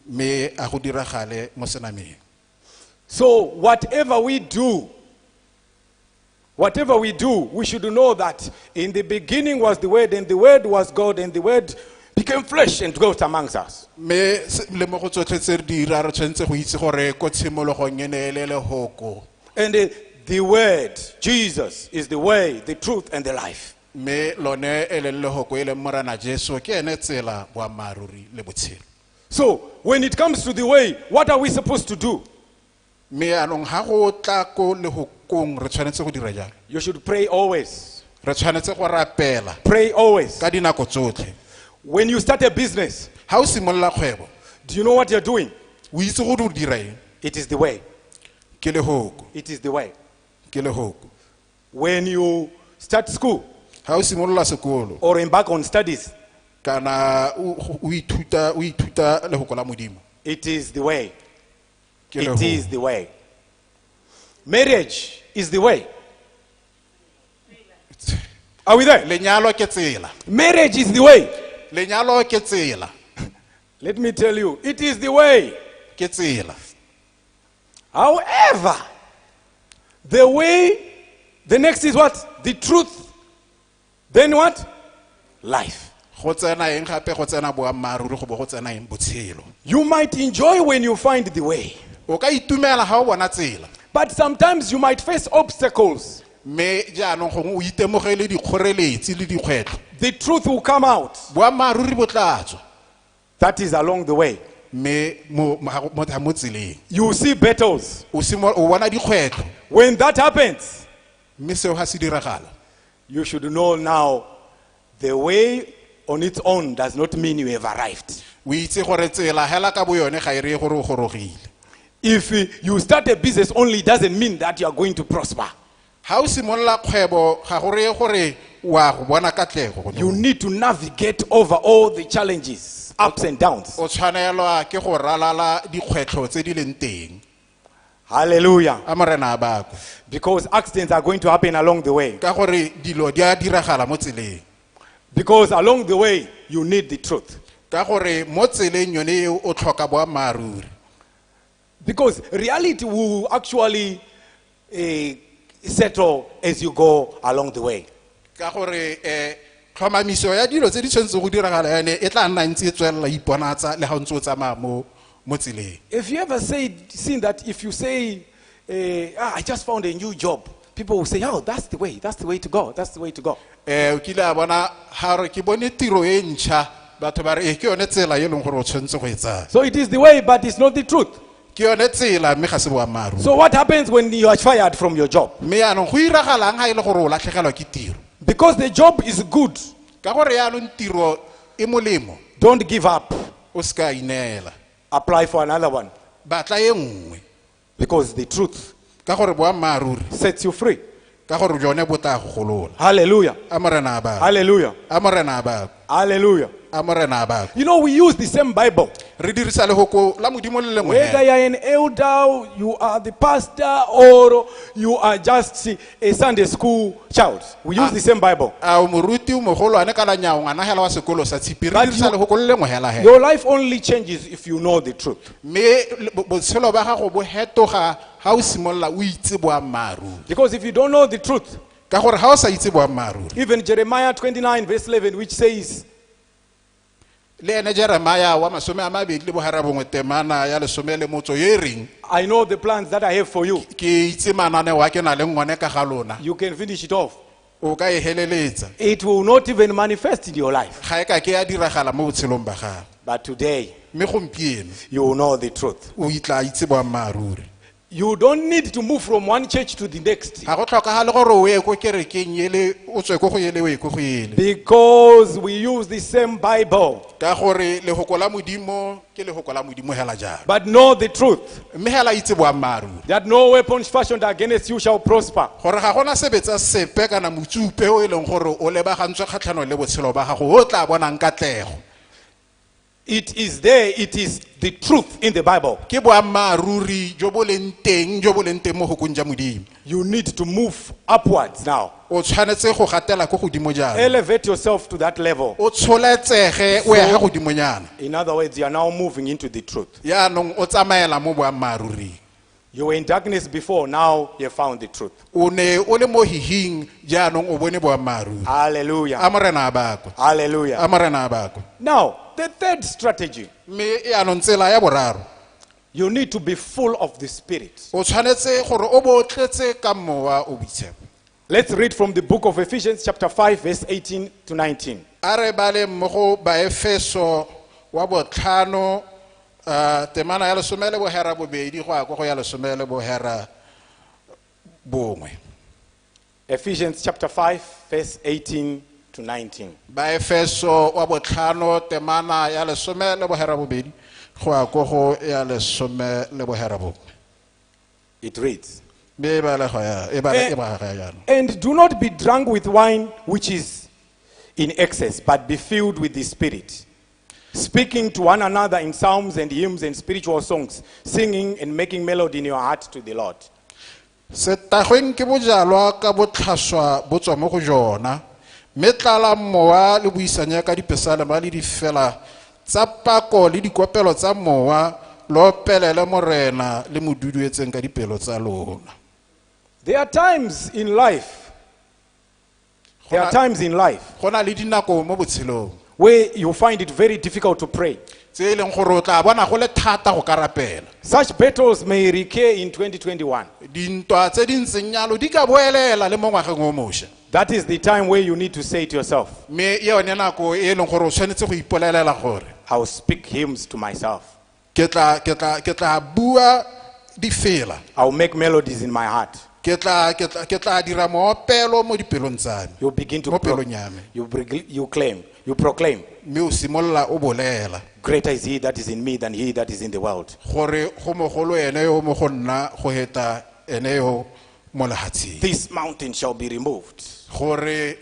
me a go diragale mo senameng. So whatever we do, we should know that in the beginning was the Word, and the Word was God, and the Word became flesh and dwelt amongst us. Me le mo go tsotlhe tse re dira re tshwantse go itse gore ko tshimologong e ne ele hoko. And the Word, Jesus, is the way, the truth, and the life. Me lone ele le hoko ele morana Jesu ke ene tsela boammaruri le botshelo. So when it comes to the way, what are we supposed to do? Me anong ha go tla ko le hokong re tshwanetse go dira jang? You should pray always. Re tshwanetse go rapela Pray always. ka dinako tsotlhe. When you start a business, Ha o simolla kgwebo, do you know what you're doing? o itse go dira eng? It is the way. Ke le hoko, It is the way. ke le hoko. When you start school Ha o simolla sekolo, or embark on studies, kana o ithuta le hoko la modimo. it is the way. Ke le It is hoko. the way. Marriage is the way. Are we there? Lenyalo ke tsela. Marriage is the way. Lenyalo ke tsela. Let me tell you, it is the way. Ke tsela. However, the way, the next is what? The truth. Then what? Life. Go tsena eng gape go tsena boammaruri go bo go tsena eng botshelo. You might enjoy when you find the way, O ka itumela ha o bona tsela. but sometimes you might face obstacles. Me jaanong gongwe o itemogele dikgoreletsi le dikgwetlho. The truth will come out. Boammaruri bo tla tswa. That is along the way. Me mo tseleng. You will see battles. O bona dikgwetlho. When that happens, Me seo ha se diragala. you should know now the way on its own does not mean you have arrived. O itse gore tsela hela ka bo yone ga e re gore o gorogile. If you start a business only, doesn't mean that you are going to prosper. Ha o simolla kgwebo ga go re gore wa go bona katlego. You need to navigate over all the challenges, ups and downs. O tshwanelwa ke go ralala dikgwetlho tse di leng teng. Hallelujah. A morena a bako. Because accidents are going to happen along the way. Ka gore dilo di a diragala mo tseleng. Because along the way, you need the truth. Ka gore mo tseleng yone eo o tlhoka boammaruri. Because reality will actually settle as you go along the way. Ka gore tlhomamiso ya dilo tse di tshwanetseng go diragala yone e tla nna ntse e tswelela iponatsa le ga o ntse o tsamaya mo tseleng. If you ever seen that if you say, I just found a new job, people will say, oh, that's the way to go, that's the way to go. O kile a bona ha re ke bone tiro e ntšha batho ba re ke yone tsela e leng gore o tshwanetse go e tsaya. So it is the way, but it's not the truth. Ke yone tsela mme ga se boammaruri. So what happens when you are fired from your job? Mme yaanong go iragalang ga e le gore o latlhegelwa ke tiro. Because the job is good, Ka gore yaanong tiro e molemo don't give up. o se ka ineela. Apply for another one. Batla e nngwe Because the truth ka gore boammaruri sets you free. ka gore jone bo tla go golola. Hallelujah. A morena a bako. Hallelujah. A morena a bako. Hallelujah. A morena a bako. You know, we use the same Bible. Re dirisa lehoko la modimo le lengwe Whether hela. you are an elder, you are the pastor, or you are just a Sunday school child. We use the same Bible. A o moruti o mogolwane ka la nyao ngwana hela wa sekolo sa tshipi re But dirisa you- lehoko le lengwe hela hela. Your life only changes if you know the truth. Me botshelo ba gago bo hetoga ha o simolla o itse boammaruri. Because if you don't know the truth, Ka gore ha o sa itse boammaruri. even Jeremiah 29 verse 11, which says, Le ene Jeremia wa 29 temana ya 11 ye reng I know the plans that I have for you. ke itse manane wa ke na le ngone ka ga lona. You can finish it off. O ka e heleletsa. It will not even manifest in your life. Ga e ka ke ya diragala mo botshelong ba gago. But today, Me gompieno you will know the truth. o itla itse boammaruri. You don't need to move from one church to the next. Ga go tlhokagale gore o ye ko kerekeng yele o tswe ko go yele o ye ko go yele. Because we use the same Bible. Ka gore lehoko la modimo ke lehoko la modimo hela jalo. But know the truth. Mme hela itse boammaruri. That no weapon fashioned against you shall prosper. Gore ga gona sebetsa sepe kana motsupe o e leng gore o lebagantswe kgatlhano le botshelo ba gago o tla bonang katlego. It is there. It is the truth in the Bible. ke boammaaruri jo bo leng teng mo gokong ja modimo. You need to move upwards now. O tshwanetse go gatela ko godimo jana. Elevate yourself to that level. O tsholetsege o ya ga godimonyana. In other words, you are now moving into the truth. Yaanong o tsamaela mo boammaaruri. You were in darkness before, now you have found the truth. O ne o le mo hihing jaanong o bone boammaaruri. Hallelujah. A morena a bakwe. Hallelujah. A morena a bakwe. Now, the third strategy, Me yaanong tsela ya boraro. you need to be full of the Spirit. O tshwanetse gore o bo tletse ka mowa o boitshepo. Let's read from the book of Ephesians chapter 5 verse 18 to 19. A re bale mo go Baefeso wa botlhano temana ya lesome le bohera bobedi go ya go ya lesome le bohera bongwe. Ephesians chapter 5 verse 18 to 19. Baefeso wa botlhano temana ya lesome le bohera bobedi go ya go ya lesome le bohera bongwe. It reads, Be bale go ya e bale e ba ga yana. and do not be drunk with wine which is in excess, but be filled with the Spirit, speaking to one another in psalms and hymns and spiritual songs, singing and making melody in your heart to the Lord. Se tagweng ke bojalwa ka botlhaswa bo tswa mo go jona. Me tlala mowa le buisanya ka dipesalema le difela tsa pako le dikopelo tsa mowa lo pelele morena le moduduetseng ka dipelo tsa lona. There are times in life, there are times in life Go na le dinako mo botshelong where you find it very difficult to pray. tse e leng gore o tla bona go le thata go ka rapela. Such battles may recur in 2021. Dintwa tse di ntseng jalo di ka boelela le mo ngwageng o mošwa. That is the time where you need to say to yourself, Me e yone nako e leng gore o tshwanetse go ipolelela gore I will speak hymns to myself. ke tla bua difela. I will make melodies in my heart. Ke tla dira moopelo mo dipelong tsa me. You begin to Mo pelong ya me. you proclaim, Me o simolla o bolela greater is he that is in me than he that is in the world. gore go mogolo ene yo mo go nna go heta ene yo mo lehatsheng. This mountain shall be removed Gore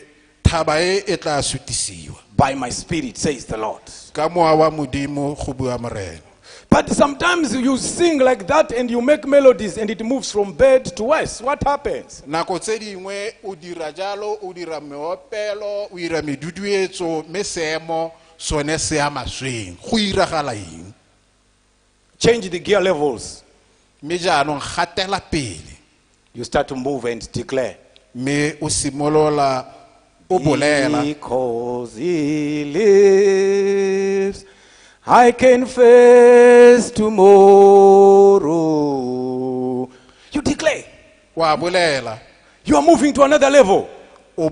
thaba e tla sutisiwa by my spirit, says the Lord. ka moa wa modimo go bua morena. But sometimes you sing like that and you make melodies and it moves from bad to worse. What happens? Nako tse dingwe o dira jalo o dira meopelo o dira meduduetso me seemo sone se a masweng go iragala eng. Change the gear levels. Me jaanong gatela pele You start to move and declare, me o simolola o bolela because he lives, I can face tomorrow. You declare. wa bolela You are moving to another level. o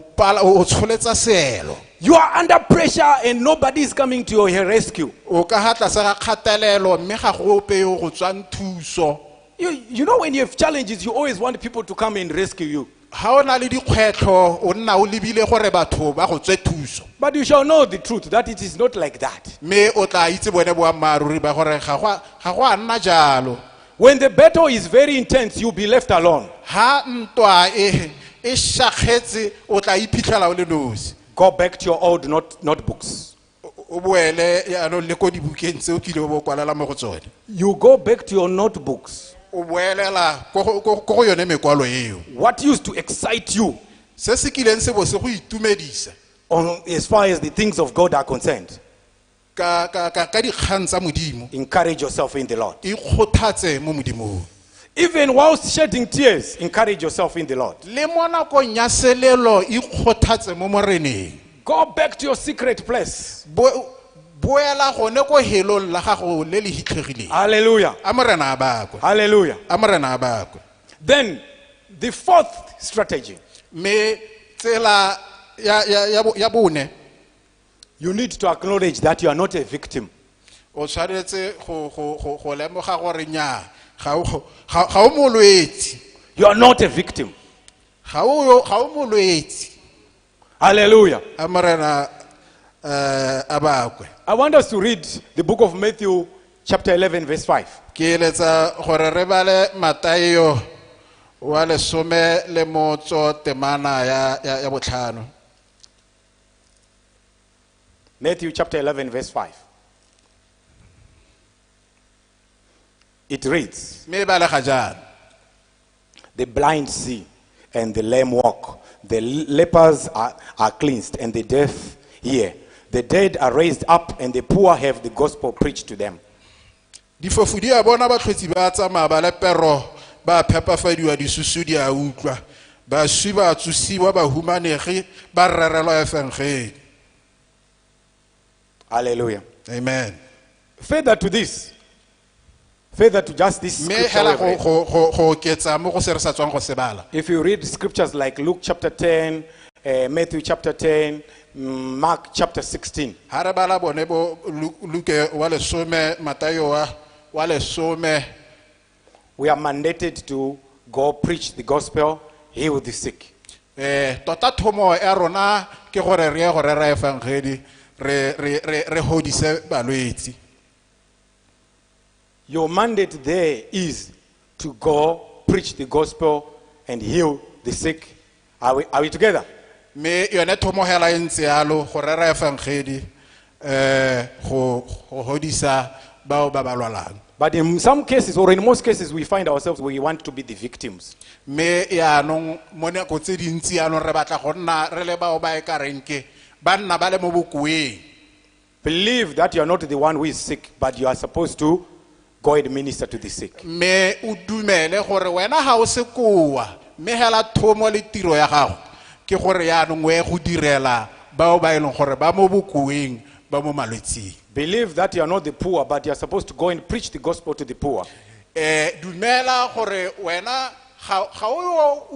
tsholetsa seelo. You are under pressure and nobody is coming to your rescue. O ka ha tlase ga kgatelelo mme ga go ope yo go tswang thuso. You know when you have challenges, you always want people to come and rescue you. Ha o na le dikgwetlho o nna o lebile gore batho ba go tswe thuso. But you shall know the truth, that it is not like that. Me o tla itse bone boammaaruri ba gore ga go a nna jalo. When the battle is very intense, you'll be left alone. Ha ntwa e shagetse o tla iphitlhela o le nosi. Go back to your old notebooks. O boele ya no le ko dibukeng tse o kile bo kwalela mo go tsone. You go back to your notebooks. O boelela go go yone mekwalo eo. What used to excite you Se se kileng se bo se go itumedisa as far as the things of God are concerned? ka dikgang tsa modimo. Encourage yourself in the Lord. E kgothatse mo modimong. Even whilst shedding tears, encourage yourself in the Lord. Le mo nakong ya selelo e kgothatse mo moreneng. Go back to your secret place. Boela gone ko helong la gago le le hitlhegileng. Hallelujah. A morena a bakwe. Hallelujah. A morena a bakwe. Then, the fourth strategy, Me tsela ya bone you need to acknowledge that you are not a victim. o tshwanetse go lemoga gore nya ga o molwetsi. You are not a victim. Ga o molwetsi. Hallelujah. A morena a bakwe. I want us to read the book of Matthew chapter 11 verse 5. Ke eletsa gore re bale Matayo wa lesome le motso temana ya botlhano. Matthew chapter 11 verse 5. It reads, mme e balega jaana, the blind see and the lame walk. The lepers are cleansed and the deaf hear. The dead are raised up and the poor have the gospel preached to them. difofu di a bona batlhotsi ba tsamaya ba lepero ba phepafadiwa disusu di a utlwa baswi ba tsosiwa bahumanegi ba rerelwa efengedi. Hallelujah. Amen. Further to this, further to just this mme scripture hela we read. go oketsa mo go se re sa tswang go se bala, If you read scriptures like Luke chapter 10, Matthew chapter 10, Mark chapter 16, ha re bala bone bo Luke wa lesome, Matayo wa lesome, we are mandated to go preach the gospel, heal the sick. tota thomo ya rona ke gore re ye go rera efengedi re hodise balwetsi. Your mandate there is to go preach the gospel and heal the sick. Are we together? mme yone thomo hela e ntse yalo go rera efengedi go hodisa bao ba ba lwalang. But in some cases, or in most cases, we find ourselves where we want to be the victims. mme yaanong mo nako tse dintsi yaanong re batla go nna re le bao ba e ka reng ke ba nna ba le mo bokoeng. Believe that you are not the one who is sick, but you are supposed to go and minister to the sick. mme o dumele gore wena ha o se koa, mme hela thomo le tiro ya gago ke gore yaanong o ye go direla bao ba e leng gore ba mo bokoeng ba mo malwetsing. Believe that you are not the poor, but you are supposed to go and preach the gospel to the poor. Dumela gore wena ga o